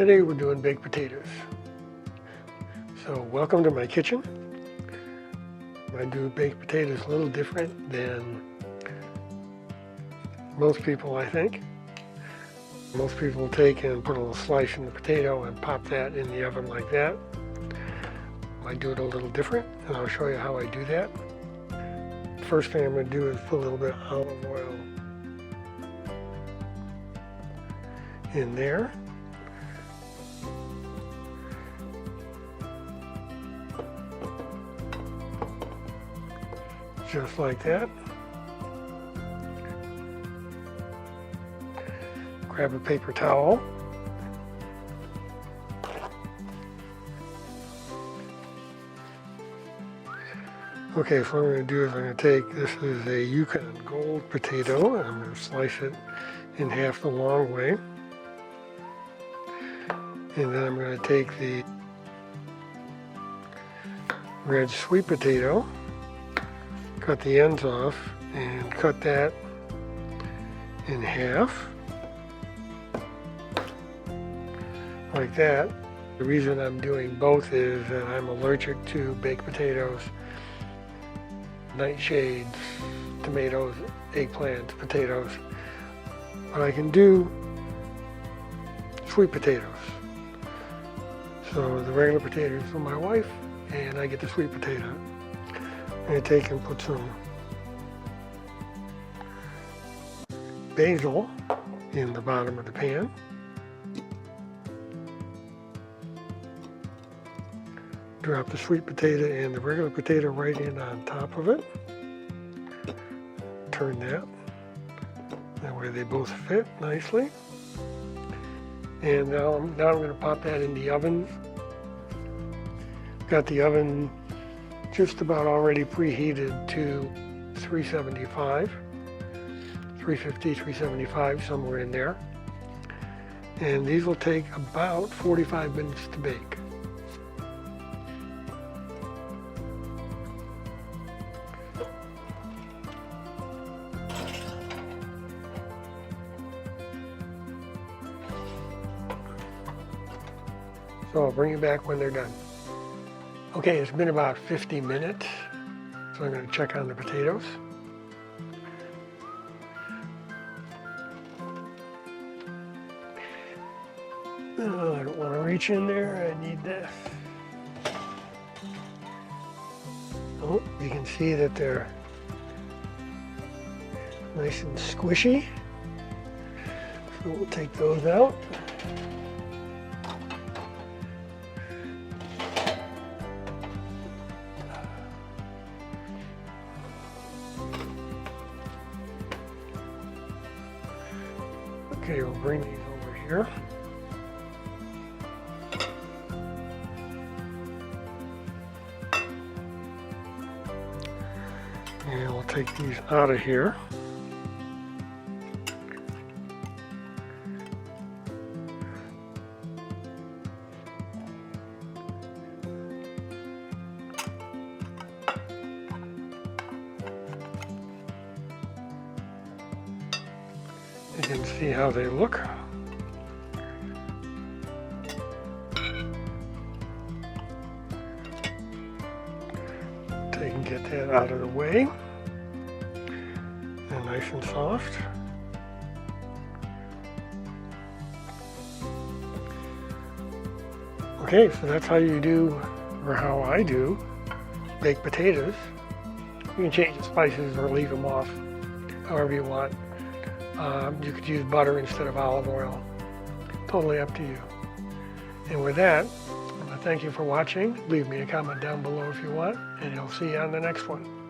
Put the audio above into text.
Today we're doing baked potatoes. So welcome to my kitchen. I do baked potatoes a little different than most people, I think. Most people take and put a little slice in the potato and pop that in the oven like that. I do it a little different, and I'll show you how I do that. First thing I'm going to do is put a little bit of olive oil in there. Just like that. Grab a paper towel. Okay, so what I'm going to do is I'm going to take, this is a Yukon Gold potato, and I'm going to slice it in half the long way. And then I'm going to take the red sweet potato, cut the ends off, and cut that in half, like that. The reason I'm doing both is that I'm allergic to baked potatoes, nightshades, tomatoes, eggplants, potatoes, but I can do sweet potatoes. So the regular potatoes for my wife, and I get the sweet potato. I'm going to take and put some basil in the bottom of the pan. Drop the sweet potato and the regular potato right in on top of it. Turn that way they both fit nicely. And now I'm going to pop that in the oven. Got the oven just about already preheated to 375, 350, 375, somewhere in there. And these will take about 45 minutes to bake. So I'll bring you back when they're done. Okay, it's been about 50 minutes, so I'm going to check on the potatoes. Oh, I don't want to reach in there, I need this. Oh, you can see that they're nice and squishy. So we'll take those out. Okay, we'll bring these over here. And we'll take these out of here. You can see how they look. Take and get that out of the way. And nice and soft. Okay, so that's how you do, or how I do, baked potatoes. You can change the spices or leave them off, however you want. You could use butter instead of olive oil. Totally up to you. And with that, I thank you for watching. Leave me a comment down below if you want, and I'll see you on the next one.